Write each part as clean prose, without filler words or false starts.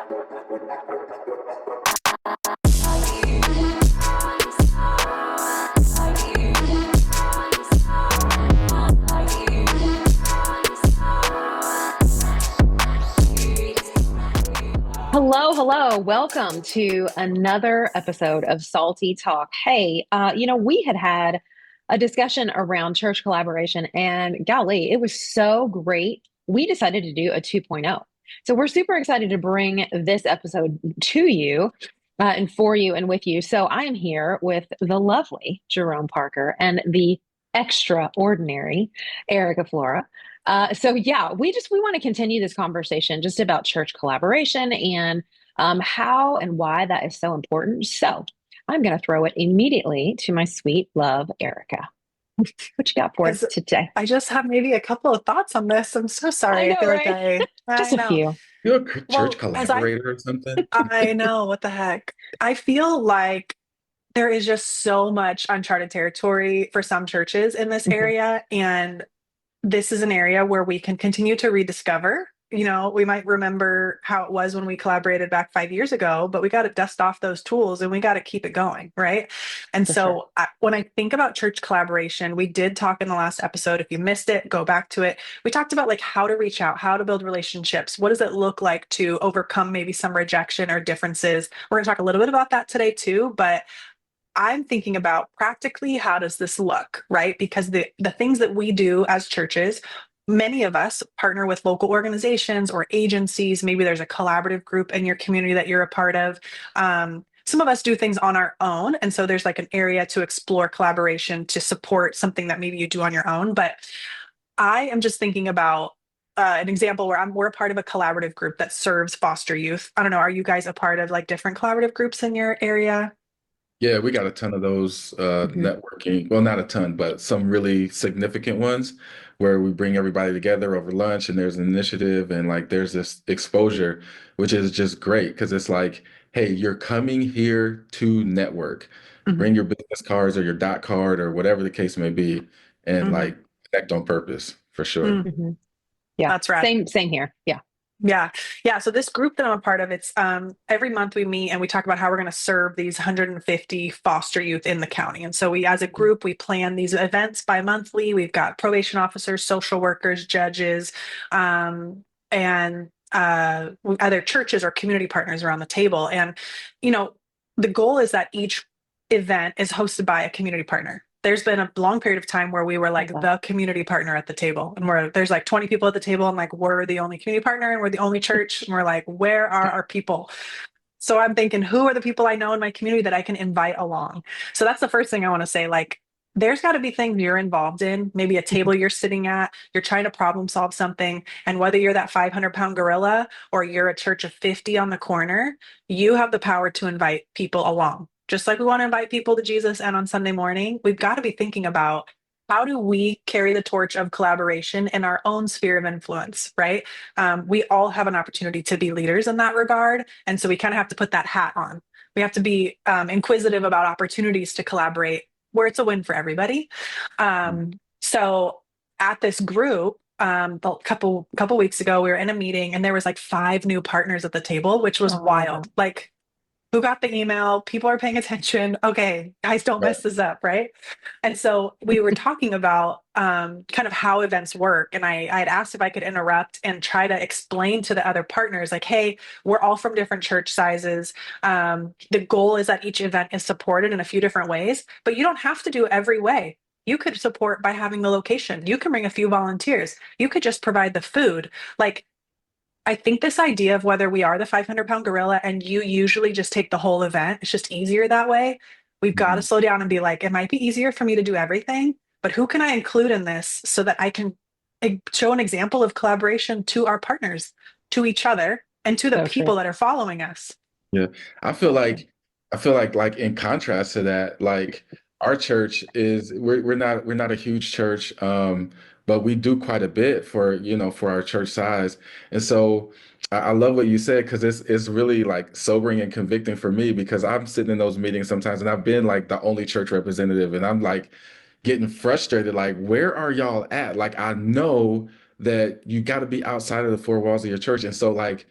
Hello, hello. Welcome to another episode of Salty Talk. Hey, we had a discussion around church collaboration, and golly, it was so great. We decided to do a 2.0. So we're super excited to bring this episode to you and for you and with you. So I am here with the lovely Jerome Parker and the extraordinary Erica Flora. We want to continue this conversation just about church collaboration and how and why that is so important. So I'm going to throw it immediately to my sweet love, Erica. What you got for us As today? I just have maybe a couple of thoughts on this. I'm so I sorry. I know, feel like right? I Just a know. few. You're a church Well, collaborator or something? I know what the heck. I feel like there is just so much uncharted territory for some churches in this Mhm. area, and this is an area where we can continue to rediscover. We might remember how it was when we collaborated back 5 years ago, but we got to dust off those tools and we got to keep it going, right? And For sure. so when I think about church collaboration, we did talk in the last episode. If you missed it, go back to it. We talked about like how to reach out, how to build relationships. What does it look like to overcome maybe some rejection or differences? We're going to talk a little bit about that today too, but I'm thinking about practically how does this look, right? Because the things that we do as churches, many of us partner with local organizations or agencies. Maybe there's a collaborative group in your community that you're a part of. Some of us do things on our own. And so there's like an area to explore collaboration to support something that maybe you do on your own. But I am just thinking about an example where we're a part of a collaborative group that serves foster youth. I don't know, are you guys a part of like different collaborative groups in your area? Yeah, we got a ton of those Mhm. networking. Well, not a ton, but some really significant ones where we bring everybody together over lunch and there's an initiative and like there's this exposure, which is just great because it's like, hey, you're coming here to network. Bring Mhm, your business cards or your dot card or whatever the case may be and mhm, like connect on purpose for sure. mm. Mhm. Yeah. That's rad. Same here. Yeah. Yeah. Yeah. So this group that I'm a part of, it's every month we meet and we talk about how we're going to serve these 150 foster youth in the county. And so we as a group, we plan these events bi-monthly. We've got probation officers, social workers, judges, and other churches or community partners around the table. And you know, the goal is that each event is hosted by a community partner. There's been a long period of time where we were Love like that. the community partner at the table, and where there's like 20 people at the table, and like we're the only community partner, and we're the only church, and we're like, where are our people? So I'm thinking, who are the people I know in my community that I can invite along? So that's the first thing I want to say. Like, there's got to be things you're involved in, maybe a Mhm. table you're sitting at, you're trying to problem solve something. And whether you're that 500-pound gorilla or you're a church of 50 on the corner, you have the power to invite people along. Just like we want to invite people to Jesus and on Sunday morning, we've got to be thinking about how do we carry the torch of collaboration in our own sphere of influence, right? We all have an opportunity to be leaders in that regard. And so we kind of have to put that hat on. We have to be inquisitive about opportunities to collaborate where it's a win for everybody. So at this group, a couple weeks ago, we were in a meeting and there was like five new partners at the table, which was Oh, I love that. wild. Like, who got the email? People are paying attention. Okay, guys, don't Right. mess this up, right? And so we were talking about kind of how events work. And I had asked if I could interrupt and try to explain to the other partners, like, hey, we're all from different church sizes. The goal is that each event is supported in a few different ways, but you don't have to do every way. You could support by having the location. You can bring a few volunteers. You could just provide the food. Like, I think this idea of whether we are the 500-pound gorilla and you usually just take the whole event, it's just easier that way. We've got to Mhm. slow down and be like, it might be easier for me to do everything, but who can I include in this so that I can show an example of collaboration to our partners, to each other, and to the So true. people that are following us? Yeah. I feel like in contrast to that, like our church is we're not a huge church, but we do quite a bit for, for our church size. And so I love what you said because it's really like sobering and convicting for me because I'm sitting in those meetings sometimes and I've been like the only church representative and I'm like getting frustrated, like, where are y'all at? Like I know that you got to be outside of the four walls of your church. And so like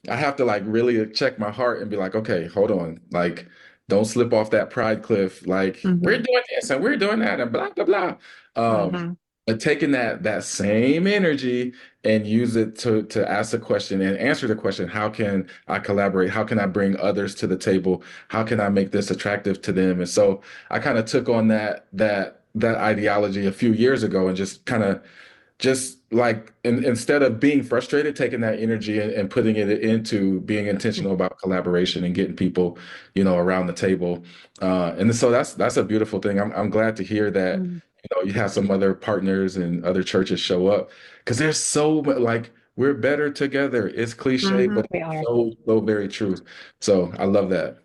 I have to like really check my heart and be like, okay, hold on. Like, don't slip off that pride cliff. Like, we're Hmm. doing this and we're doing that and blah, blah, blah. Hmm. But taking that same energy and use it to ask the question and answer the question, how can I collaborate? How can I bring others to the table? How can I make this attractive to them? And so I kind of took on that ideology a few years ago and just like instead of being frustrated, taking that energy and putting it into being intentional about collaboration and getting people, around the table. And so that's a beautiful thing. I'm glad to hear that, Mhm. you have some other partners and other churches show up because there's like we're better together. It's cliche, Hmm. but We are. so very true. So I love that.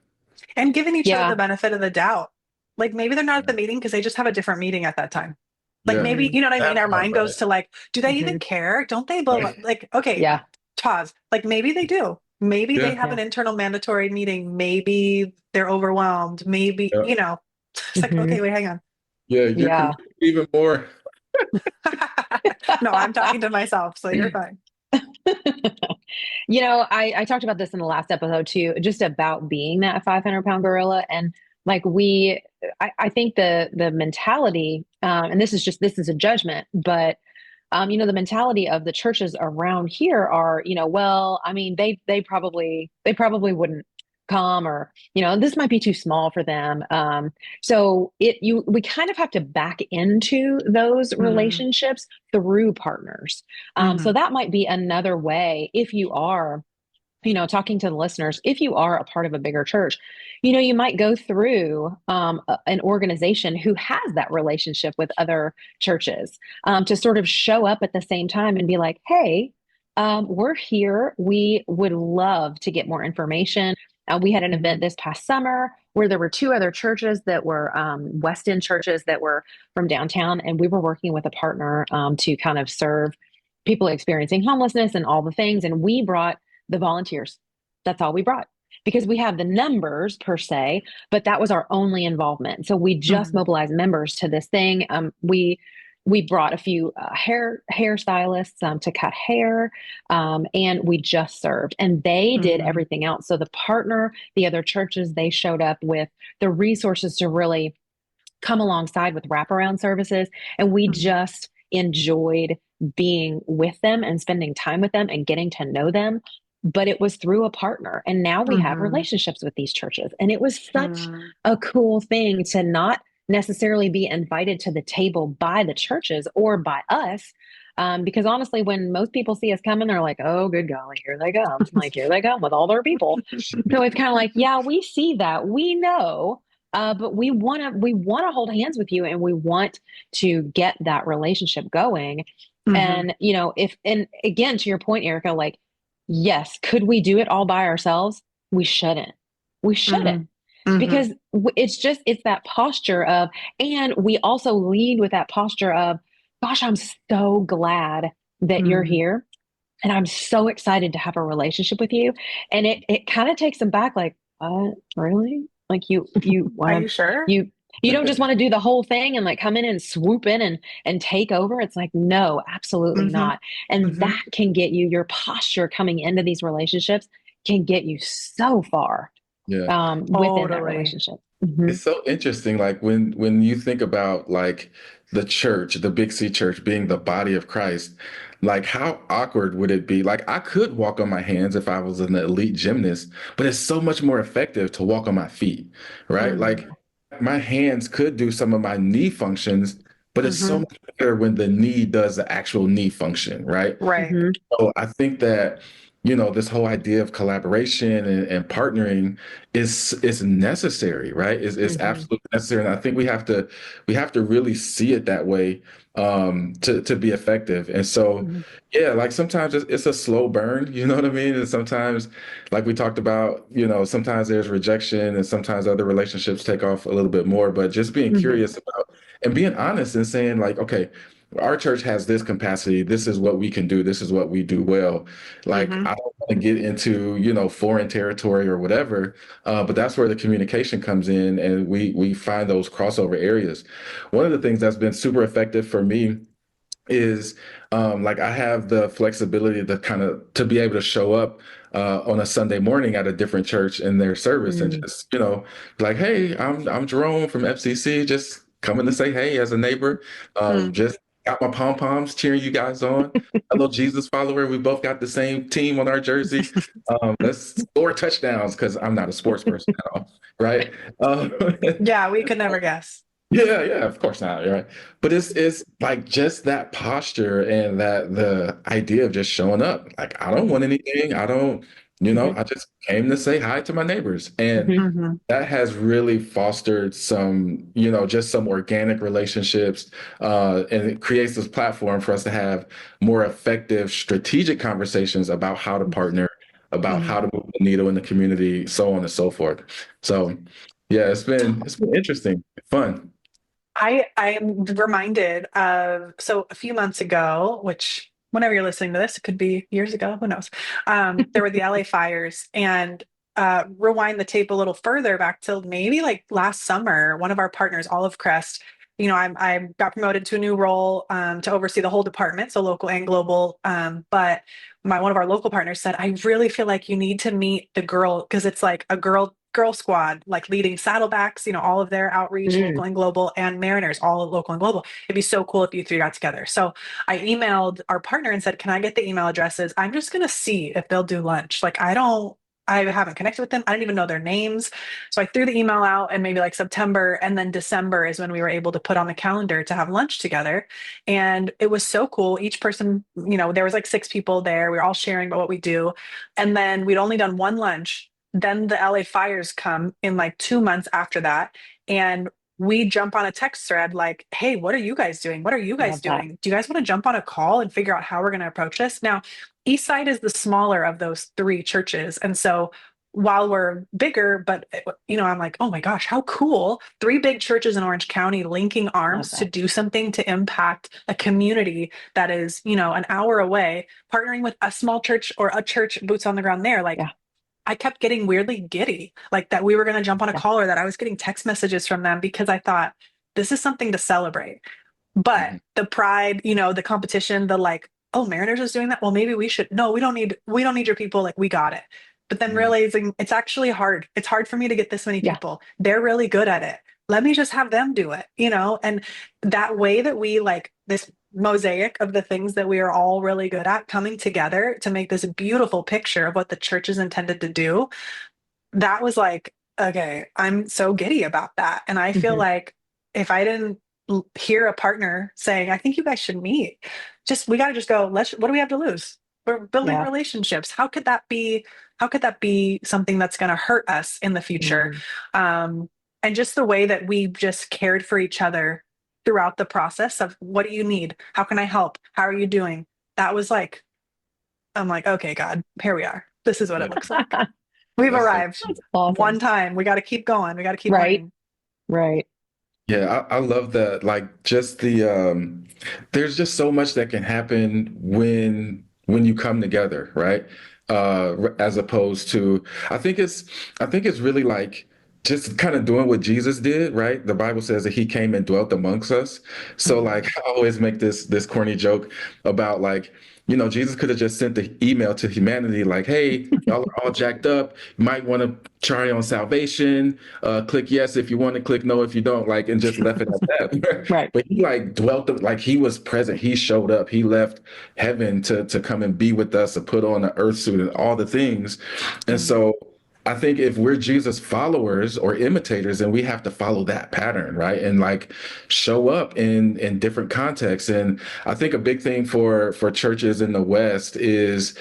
And giving each other the Yeah. benefit of the doubt. Like maybe they're not at the meeting because they just have a different meeting at that time. Like Yeah. maybe, Mhm. you know what I mean? That Our part, mind goes right? to like, do they even Mhm. care? Don't they? Blah, blah, Right. like, okay, Yeah. pause. Like maybe they do. Maybe they Yeah. have Yeah. an internal mandatory meeting. Maybe they're overwhelmed. Maybe, Yeah. it's like, okay, Mhm. wait, hang on. Yeah. You're Yeah. committed even more. No, I'm talking to myself, so you're fine. I talked about this in the last episode too, just about being that 500-pound gorilla. And like I think the mentality, and this is a judgment, but the mentality of the churches around here are, well, I mean, they probably wouldn't come, or, this might be too small for them. So we kind of have to back into those Mm-hmm. relationships through partners. So Mm-hmm. that might be another way if you are, talking to the listeners, if you are a part of a bigger church, you might go through an organization who has that relationship with other churches, to sort of show up at the same time and be like, hey, we're here. We would love to get more information. We had an event this past summer where there were two other churches that were West End churches that were from downtown, and we were working with a partner to kind of serve people experiencing homelessness and all the things. And we brought the volunteers. That's all we brought because we have the numbers per se, but that was our only involvement. So we just Mm-hmm. mobilized members to this thing. We brought a few hairstylists to cut hair, and we just served, and they did Mm-hmm. everything else. So the partner, the other churches, they showed up with the resources to really come alongside with wraparound services, and we Mm-hmm. just enjoyed being with them and spending time with them and getting to know them. But it was through a partner, and now we have Mm-hmm. relationships with these churches, and it was such Mm-hmm. a cool thing to not necessarily be invited to the table by the churches or by us. Because honestly, when most people see us coming, they're like, oh, good golly, here they come. Like, here they come with all their people. So it's kind of like, yeah, we see that. We know, but we want to hold hands with you, and we want to get that relationship going. Mm-hmm. And if, and again, to your point, Erica, like, yes, could we do it all by ourselves? We shouldn't. We shouldn't, Mm-hmm. Mm-hmm. because it's that posture of, and we also lead with that posture of, gosh, I'm so glad that you're Mm-hmm. here, and I'm so excited to have a relationship with you. And it kind of takes them back, like, really? Like, you Are want you to, sure? you don't just want to do the whole thing and like come in and swoop in and take over. It's like, no, absolutely Mm-hmm. not. And Mm-hmm. that can get you, your posture coming into these relationships can get you so far Yeah. within that Totally. relationship. Hmm. It's so interesting, like when you think about like the church, the Big C church being the body of Christ, like how awkward would it be? Like I could walk on my hands if I was an elite gymnast, but it's so much more effective to walk on my feet, right? Mm-hmm. Like my hands could do some of my knee functions, but it's so Mm-hmm. much better when the knee does the actual knee function, right? Right. Hmm. So I think that, this whole idea of collaboration and partnering is necessary, right? Is Hmm. absolutely necessary. And I think we have to really see it that way to be effective. And so, Hmm. yeah, like sometimes it's a slow burn, you know what I mean? And sometimes, like we talked about, sometimes there's rejection and sometimes other relationships take off a little bit more, but just being Hmm. curious about and being honest and saying like, okay, our church has this capacity. This is what we can do. This is what we do well. Like, Mm-hmm. I don't want to get into, foreign territory or whatever, but that's where the communication comes in, and we find those crossover areas. One of the things that's been super effective for me is like I have the flexibility to kind of to be able to show up on a Sunday morning at a different church in their service, and Mm. just, like, hey, I'm Jerome from FCC, just coming to say hey as a neighbor. Mm. Just got my pom poms cheering you guys on. Hello, Jesus follower. We both got the same team on our jerseys. Let's score touchdowns because I'm not a sports person at all, right? Um, Yeah, we could never guess. Yeah, yeah, of course not, right? But it's like just that posture and that the idea of just showing up. Like, I don't want anything. I don't, Hmm. I just came to say hi to my neighbors. And Hmm. Hmm. that has really fostered some, just some organic relationships, and it creates this platform for us to have more effective strategic conversations about how to partner, about Hmm. how to move the needle in the community, so on and so forth. So yeah, it's been interesting, fun. I am reminded of, so a few months ago, which whenever you're listening to this, it could be years ago, who knows? There were the LA fires, and rewind the tape a little further back till maybe like last summer, one of our partners, Olive Crest, I got promoted to a new role to oversee the whole department, so local and global. But one of our local partners said, I really feel like you need to meet the girl, because it's like a girl squad, like leading Saddlebacks, all of their outreach, Mm. local and global, and Mariners, all local and global. It'd be so cool if you three got together. So I emailed our partner and said, can I get the email addresses? I'm just going to see if they'll do lunch. Like, I haven't connected with them. I don't even know their names. So I threw the email out, and maybe like September and then December is when we were able to put on the calendar to have lunch together. And it was so cool. Each person, there was like 6 people there. We were all sharing about what we do. And then we'd only done one lunch. Then the LA fires come in like 2 months after that. And we jump on a text thread like, hey, what are you guys doing? What are you guys Love that. doing? Do you guys want to jump on a call and figure out how we're going to approach this? Now, Eastside is the smaller of those 3 churches. And so while we're bigger, but I'm like, oh my gosh, how cool. 3 big churches in Orange County linking Love arms to that. do something to impact a community that is, an hour away, partnering with a small church or a church boots on the ground there. Like, Yeah. I kept getting weirdly giddy, like that we were going to jump on a Yeah. call, or that I was getting text messages from them, because I thought this is something to celebrate. But Mhm. the pride, the competition, the like, oh, Mariners is doing that. Well, maybe we should. No, we don't need your people. Like, we got it. But then Yeah. realizing it's actually hard. It's hard for me to get this many Yeah. people. They're really good at it. Let me just have them do it. And that way that we like this mosaic of the things that we are all really good at coming together to make this beautiful picture of what the church is intended to do. That was like, okay, I'm so giddy about that. And I feel Hmm. like if I didn't hear a partner saying, I think you guys should meet, we got to just go, what do we have to lose? We're building Yeah. relationships. How could that be something that's going to hurt us in the future? Mm. Um, and just the way that we just cared for each other throughout the process of, what do you need? How can I help? How are you doing? That was like, I'm like, okay, God, here we are. This is what Yeah. it looks like. We've That's so arrived. That's awesome. One time. We got to keep going. We got to keep Right. winning. Right. Yeah, I love that. Like, just there's just so much that can happen when you come together, right? As opposed to, I think it's I think it's really like just kind of doing what Jesus did, right? The Bible says that he came and dwelt amongst us. So Mhm. like, I always make this corny joke about, like, Jesus could have just sent the email to humanity like, hey, y'all are all jacked up. You might want to try on salvation. Click yes if you want to, click no if you don't, like, and just left it at that. Right. But he like dwelt, like he was present. He showed up. He left heaven to come and be with us, to put on the earth suit and all the things. And Mm. so I think if we're Jesus followers or imitators, then we have to follow that pattern, right? And like show up in different contexts. And I think a big thing for churches in the West is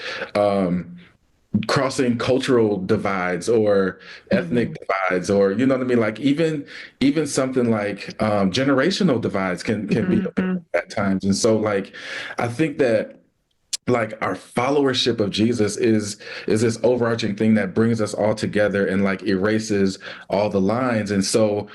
crossing cultural divides or ethnic Mhm. divides, or you know what I mean, like even something like generational divides can be a Hmm. barrier at times. And so like I think that like our followership of Jesus is this overarching thing that brings us all together and like erases all the lines. And so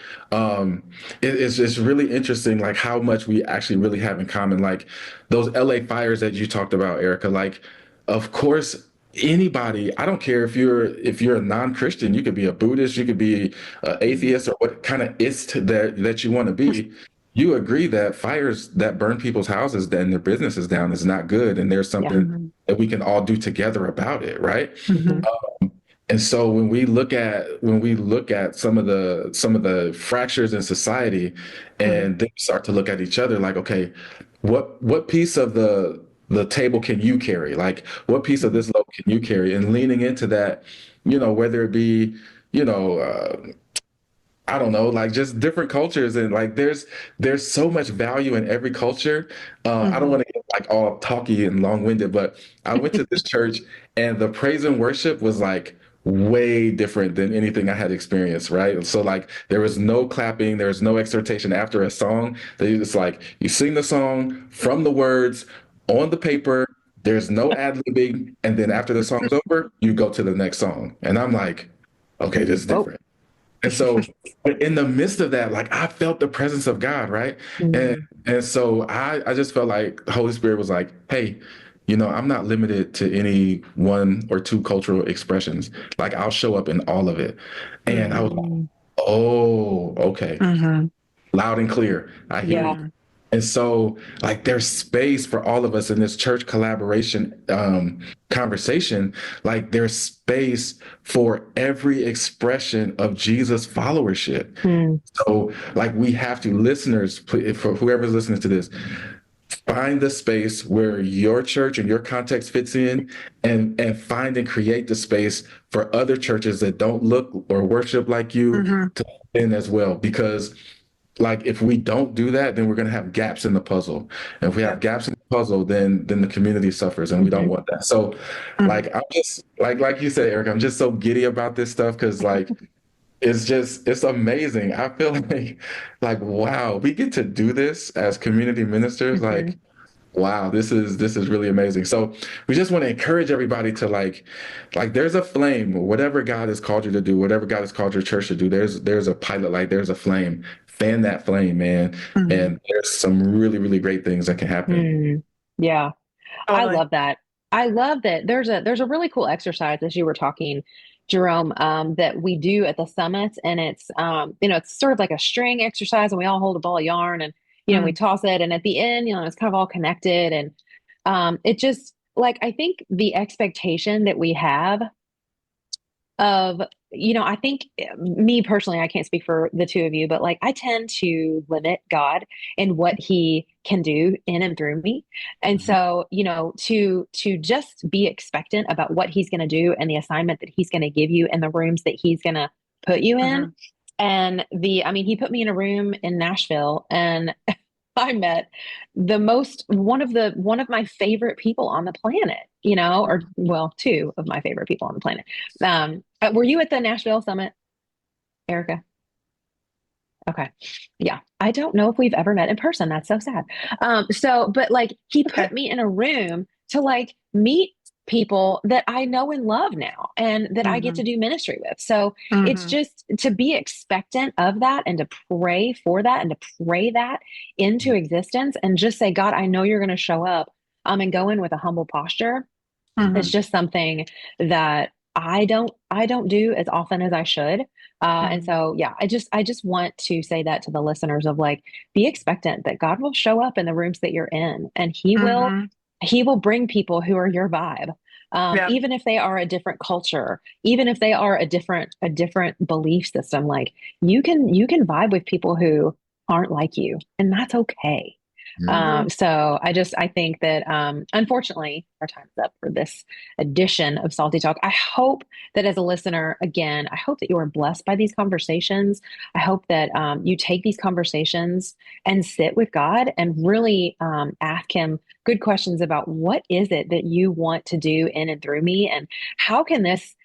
it's just really interesting like how much we actually really have in common. Like those LA fires that you talked about, Erica, like of course anybody, I don't care if you're a non-Christian, you could be a Buddhist, you could be an atheist, or what kind of ist that you want to be. you agree that fires that burn people's houses and their businesses down is not good, and there's Yeah. something Mhm. that we can all do together about it, right? Hmm. Mhm. And so when we look at some of the fractures in society, Mhm. and then start to look at each other like, okay, what piece of the table can you carry? Like, what piece of Mhm. this load can you carry? And leaning into that, whether it be, you know, I don't know, like just different cultures, and like there's so much value in every culture. I don't Mhm. want to get like all talky and long-winded, but I went to this church and the praise and worship was like way different than anything I had experienced, right? So like there was no clapping, there was no exhortation after a song. They just like you sing the song from the words on the paper. There's no ad-libbing, and then after the song's over, you go to the next song. And I'm like, okay, this is Whoa. different. And so in the midst of that, like I felt the presence of God, right? And Mm. and so I just felt like the Holy Spirit was like, hey, I'm not limited to any one or two cultural expressions. Like I'll show up in all of it. And I was like, Mm. oh, okay. Mhm. Loud and clear. I hear you. Yeah. Mhm. And so, like, there's space for all of us in this church collaboration conversation. Like, there's space for every expression of Jesus followership. Mm. So, like, we have to, listeners, for whoever's listening to this, find the space where your church and your context fits in, and find and create the space for other churches that don't look or worship like you Mhm. to fit in as well. Because like if we don't do that, then we're going to have gaps in the puzzle. And if we have Yep. gaps in the puzzle, then the community suffers, and we don't Mhm. want that. So Mhm. like I'm just like you said, Eric, I'm just so giddy about this stuff because like it's amazing. I feel like wow, we get to do this as community ministers. Mhm. Like wow, this is really amazing. So we just want to encourage everybody to like there's a flame, whatever God has called you to do, whatever God has called your church to do, there's a pilot light, there's a flame. Fan that flame, man. Mhm. And there's some really, really great things that can happen. Mm. Yeah. I Totally. love that. I love that there's a really cool exercise as you were talking, Jerome, that we do at the summits, and it's it's sort of like a string exercise, and we all hold a ball of yarn, and we Mhm. toss it, and at the end, it's kind of all connected, and it just like I think the expectation that we have of I think me personally, I can't speak for the two of you, but like I tend to limit God and what he can do in and through me. And Mhm. so to just be expectant about what he's going to do and the assignment that he's going to give you and the rooms that he's going to put you in. Mhm. And I mean, he put me in a room in Nashville, and I met one of my favorite people on the planet, or Mhm. well, two of my favorite people on the planet. Were you at the Nashville Summit, Erica? Okay. Yeah. I don't know if we've ever met in person. That's so sad. But like he Okay. put me in a room to like meet people that I know and love now and that I get to Mhm. do ministry with. So it's Mhm. just to be expectant of that and to pray for that and to pray that into existence and just say, God, I know you're going to show up. And go in with a humble posture. It's Mhm. just something that I don't do as often as I should. And Mhm. so yeah, I just want to say that to the listeners of like be expectant that God will show up in the rooms that you're in, and Mhm. he will bring people who are your vibe. Yep. Even if they are a different culture, even if they are a different belief system, like you can vibe with people who aren't like you, and that's okay. Mhm. I think that unfortunately our time's up for this edition of Salty Talk. I hope that as a listener, again, I hope that you are blessed by these conversations. I hope that you take these conversations and sit with God and really ask Him good questions about what is it that you want to do in and through me, and how can this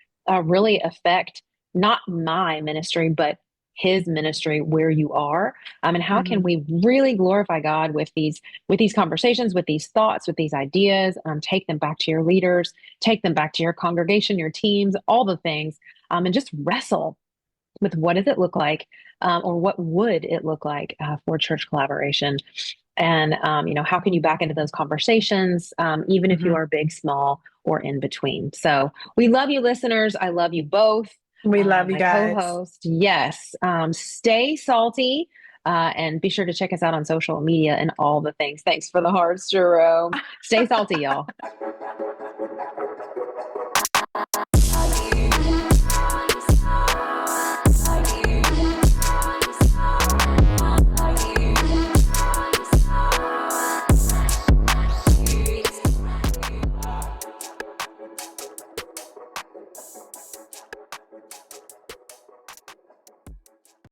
really affect not my ministry, but His ministry where you are, and how can Mhm. we really glorify God with these conversations, with these thoughts, with these ideas, take them back to your leaders, take them back to your congregation, your teams, all the things, and just wrestle with what does it look like, or what would it look like for church collaboration, and how can you back into those conversations, even if you Mhm. are big, small, or in between. So we love you, listeners. I love you both. We love you My guys. co-host, yes. Stay salty. And be sure to check us out on social media and all the things. Thanks for the hearts, Jerome. Stay salty, y'all.